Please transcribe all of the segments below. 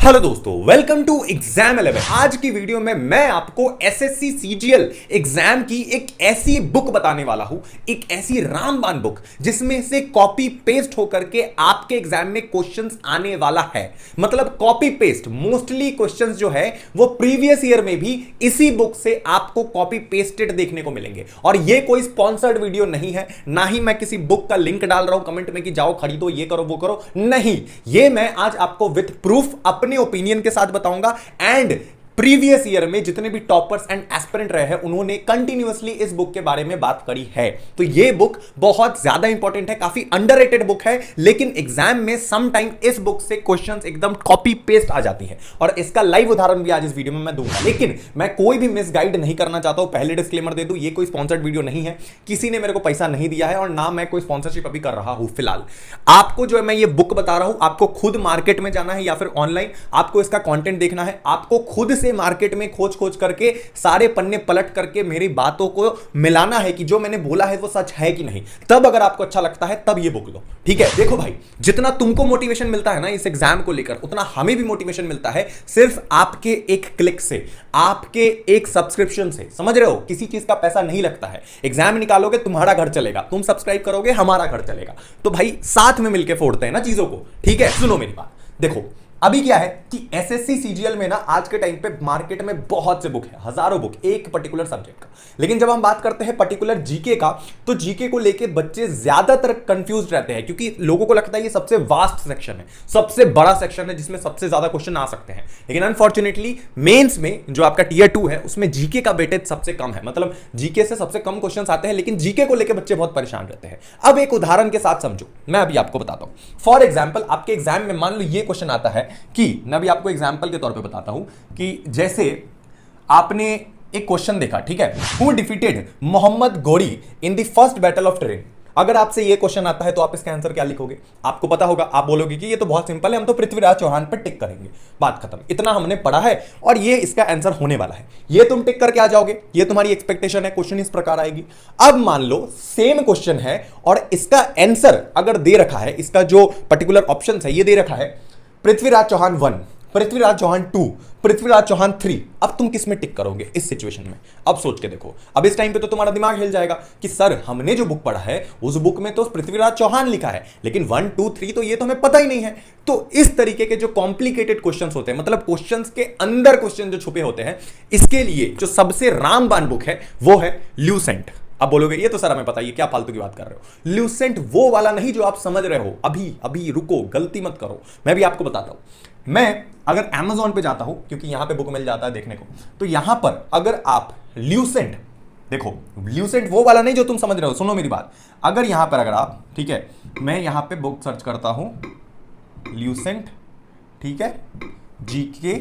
Hello दोस्तों, welcome to exam 11। आज की वीडियो में मैं आपको एसएससी सीजीएल एग्जाम की एक ऐसी बुक बताने वाला हूं, एक ऐसी रामबाण बुक जिसमें से कॉपी पेस्ट होकर के आपके एग्जाम में क्वेश्चंस आने वाला है। मतलब कॉपी पेस्ट मोस्टली क्वेश्चंस जो है वो प्रीवियस ईयर में भी इसी बुक से आपको कॉपी पेस्टेड देखने को मिलेंगे। और ये कोई स्पॉन्सर्ड वीडियो नहीं है, ना ही मैं किसी बुक का लिंक डाल रहा हूं कमेंट में कि जाओ खरीदो, ये करो वो करो, नहीं। ये मैं आज आपको विद प्रूफ अपने ओपिनियन के साथ बताऊंगा। एंड प्रीवियस ईयर में जितने भी टॉपर्स एंड एस्पिरेंट रहे हैं उन्होंने कंटिन्यूअसली इस बुक के बारे में बात करी है। तो ये बुक बहुत ज्यादा इंपॉर्टेंट है, काफी अंडररेटेड बुक है, लेकिन एग्जाम में सम टाइम इस बुक से क्वेश्चंस एकदम कॉपी पेस्ट आ जाती है और इसका लाइव उदाहरण भी आज इस वीडियो में मैं दूंगा। लेकिन मैं कोई भी मिसगाइड नहीं करना चाहता हूं, पहले डिस्क्लेमर दे दूं, ये कोई स्पॉन्सर्ड वीडियो नहीं है, किसी ने मेरे को पैसा नहीं दिया है और ना मैं कोई स्पॉन्सरशिप अभी कर रहा हूं फिलहाल। आपको जो है मैं ये बुक बता रहा हूं, आपको खुद मार्केट में जाना है या फिर ऑनलाइन आपको इसका कंटेंट देखना है, आपको खुद से मार्केट में खोज करके सारे पन्ने पलट करके मेरी बातों को मिलाना है कि जो मैंने बोला है वो सच है कि नहीं। तब अगर आपको अच्छा लगता है तब ये बुक लो, ठीक है। देखो भाई, जितना तुमको मोटिवेशन मिलता है ना इस एग्जाम को लेकर, उतना हमें भी मोटिवेशन मिलता है सिर्फ आपके एक क्लिक से, आपके एक सब्सक्रिप्शन से। समझ रहे हो, किसी चीज का पैसा नहीं लगता है। एग्जाम निकालोगे तुम्हारा घर चलेगा, तुम सब्सक्राइब करोगे हमारा घर चलेगा। तो भाई साथ में मिलकर फोड़ते हैं ना चीजों को, ठीक है। सुनो मेरी बात, देखो अभी क्या है कि एसएससी सीजीएल में ना आज के टाइम पे मार्केट में बहुत से बुक है, हजारों बुक एक पर्टिकुलर सब्जेक्ट का। लेकिन जब हम बात करते हैं पर्टिकुलर जीके का, तो जीके को लेके बच्चे ज्यादातर कंफ्यूज रहते हैं क्योंकि लोगों को लगता है ये सबसे वास्ट सेक्शन है, सबसे बड़ा सेक्शन है जिसमें सबसे ज्यादा क्वेश्चन आ सकते हैं। लेकिन अनफॉर्चुनेटली मेंस में जो आपका टियर 2 है उसमें जीके का वेटेज सबसे कम है, मतलब जीके से सबसे कम क्वेश्चन आते हैं, लेकिन जीके को लेकर बच्चे बहुत परेशान रहते हैं। अब एक उदाहरण के साथ समझो, मैं अभी आपको बताता हूं। फॉर एग्जाम्पल आपके एग्जाम में मान लो ये क्वेश्चन आता है कि मैं भी आपको एग्जांपल के तौर पे बताता हूं कि जैसे आपने एक क्वेश्चन देखा, ठीक है, who defeated Mohammad Ghori in the first battle of Tarain. अगर आपसे ये क्वेश्चन आता है तो आप इसका आंसर क्या लिखोगे? आपको पता होगा, आप बोलोगे कि ये तो बहुत सिंपल है, हम तो पृथ्वीराज चौहान पर टिक करेंगे, बात खत्म, इतना हमने पढ़ा है और ये इसका आंसर होने वाला है। ये तुम टिक करके आ जाओगे, ये तुम्हारी एक्सपेक्टेशन है, क्वेश्चन इस प्रकार आएगी। अब मान लो सेम क्वेश्चन है और इसका आंसर अगर दे रखा है, इसका जो पर्टिकुलर ऑप्शन है ये दे रखा है पृथ्वीराज चौहान 1, पृथ्वीराज चौहान 2, पृथ्वीराज चौहान 3। अब तुम किस में टिक करोगे इस सिचुएशन में? अब सोच के देखो। अब इस टाइम पे तो तुम्हारा दिमाग हिल जाएगा कि सर हमने जो बुक पढ़ा है उस बुक में तो पृथ्वीराज चौहान लिखा है, लेकिन 1, 2, 3 तो ये तो हमें पता ही नहीं है। तो इस तरीके के जो कॉम्प्लिकेटेड क्वेश्चंस होते हैं, मतलब क्वेश्चंस के अंदर क्वेश्चन जो छुपे होते हैं, इसके लिए जो सबसे रामबाण बुक है वो है ल्यूसेंट। अब बोलोगे ये तो सर हमें पता है, क्या फालतू की बात कर रहे हो। ल्यूसेंट वो वाला नहीं जो आप समझ रहे हो। अभी अभी रुको, गलती मत करो, मैं भी आपको बताता हूं। मैं अगर Amazon पे जाता हूं, क्योंकि यहां पे बुक मिल जाता है देखने को, तो यहां पर अगर आप ल्यूसेंट देखो, ल्यूसेंट वो वाला नहीं जो तुम समझ रहे हो, सुनो मेरी बात। अगर यहां पर अगर आप, ठीक है, मैं यहां पे बुक सर्च करता हूं ल्यूसेंट, ठीक है, जीके,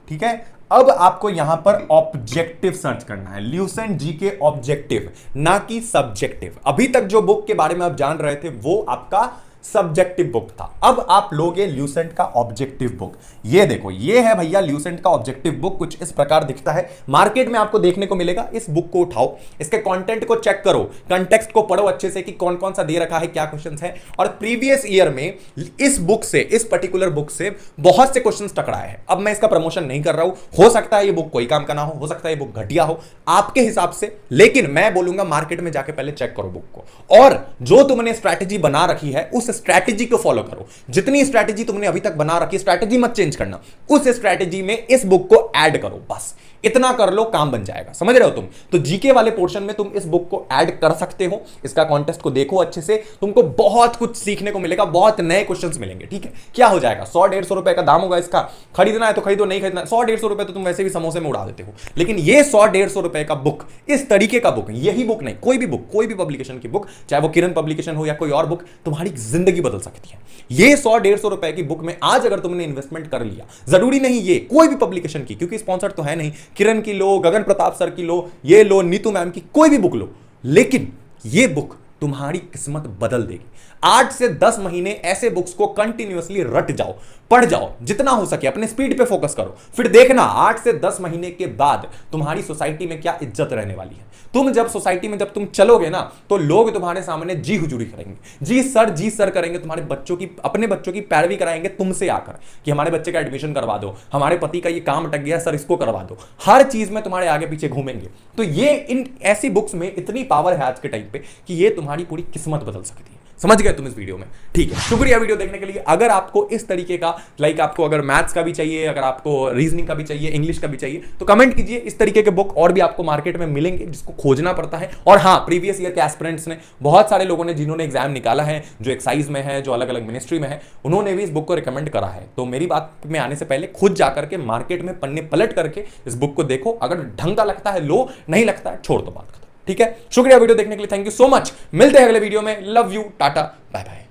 ठीक है। अब आपको यहां पर ऑब्जेक्टिव सर्च करना है, ल्यूसेंट जीके ऑब्जेक्टिव, ना कि सब्जेक्टिव। अभी तक जो बुक के बारे में आप जान रहे थे वो आपका सब्जेक्टिव बुक था। अब आप लोगे ल्यूसेंट का ऑब्जेक्टिव बुक। ये देखो, ये है भैया ल्यूसेंट का ऑब्जेक्टिव बुक, कुछ इस प्रकार दिखता है, मार्केट में आपको देखने को मिलेगा। इस बुक को उठाओ, इसके कंटेंट को चेक करो, कंटेक्स्ट को पढ़ो अच्छे से कि कौन कौन सा दे रखा है, क्या क्वेश्चंस है। और प्रीवियस ईयर में इस बुक से, इस पर्टिकुलर बुक से बहुत से क्वेश्चंस टकराए हैं। अब मैं इसका प्रमोशन नहीं कर रहा हूं, हो सकता है ये बुक कोई काम का ना हो सकता है ये बुक घटिया हो आपके हिसाब से, लेकिन मैं बोलूंगा मार्केट में जाके पहले चेक करो बुक को, और जो तुमने स्ट्रैटेजी बना रखी है उस स्ट्रैटेजी को फॉलो करो। जितनी स्ट्रैटेजी तुमने अभी तक बना रखी है, स्ट्रैटेजी मत चेंज करना, उस स्ट्रैटेजी में इस बुक को ऐड करो, बस इतना कर लो, काम बन जाएगा। समझ रहे हो तुम? तो जीके वाले पोर्शन में तुम इस बुक को ऐड कर सकते हो, इसका कॉन्टेस्ट को देखो अच्छे से, तुमको बहुत कुछ सीखने को मिलेगा, बहुत नए क्वेश्चंस मिलेंगे, ठीक है। क्या हो जाएगा, 100-150 रुपए का दाम होगा इसका, खरीदना है तो खरीदो, नहीं खरीदना 100-150 रुपए तो तुम वैसे भी समोसे में उड़ा देते हो, लेकिन ये 100-150 रुपए का बुक, इस तरीके का बुक, यही बुक नहीं, कोई भी बुक, कोई भी पब्लिकेशन की बुक, चाहे वो किरण पब्लिकेशन हो या कोई और बुक, तुम्हारी जिंदगी बदल सकती है। ये 100-150 रुपए की बुक में आज अगर तुमने इन्वेस्टमेंट कर लिया, जरूरी नहीं ये कोई भी पब्लिकेशन की, क्योंकि स्पॉन्सर तो है नहीं, किरण की लो, गगन प्रताप सर की लो, ये लो, नीतू मैम की, कोई भी बुक लो, लेकिन ये बुक तुम्हारी किस्मत बदल देगी। 8 से 10 महीने ऐसे बुक्स को कंटिन्यूअसली रट जाओ, पढ़ जाओ, जितना हो सके अपने स्पीड पे फोकस करो, फिर देखना 8 से 10 महीने के बाद तुम्हारी सोसाइटी में क्या इज्जत रहने वाली है। तुम जब सोसाइटी में जब तुम चलोगे ना, तो लोग तुम्हारे सामने जी हुजूरी करेंगे, जी सर करेंगे, तुम्हारे बच्चों की, अपने बच्चों की पैरवी कराएंगे तुमसे आकर कि हमारे बच्चे का एडमिशन करवा दो, हमारे पति का ये काम अटक गया सर इसको करवा दो। हर चीज में तुम्हारे आगे पीछे घूमेंगे। तो ये इन ऐसी बुक्स में इतनी पावर है आज के टाइम पे कि ये तुम्हारी पूरी किस्मत बदल सकती है। समझ गए तुम इस वीडियो में? ठीक है, शुक्रिया वीडियो देखने के लिए। अगर आपको इस तरीके का आपको अगर मैथ्स का भी चाहिए, अगर आपको रीजनिंग का भी चाहिए, इंग्लिश का भी चाहिए, तो कमेंट कीजिए। इस तरीके के बुक और भी आपको मार्केट में मिलेंगे जिसको खोजना पड़ता है। और हाँ, प्रीवियस ईयर के एस्पिरेंट्स ने, बहुत सारे लोगों ने जिन्होंने एग्जाम निकाला है, जो एक्साइज में है, जो अलग अलग मिनिस्ट्री में है, उन्होंने भी इस बुक को रिकमेंड करा है। तो मेरी बात में आने से पहले खुद जाकर के मार्केट में पन्ने पलट करके इस बुक को देखो। अगर ढंग का लगता है लो, नहीं लगता है छोड़ दो बात। ठीक है, शुक्रिया वीडियो देखने के लिए, थैंक यू सो मच। मिलते हैं अगले वीडियो में। Love you, tata, bye bye.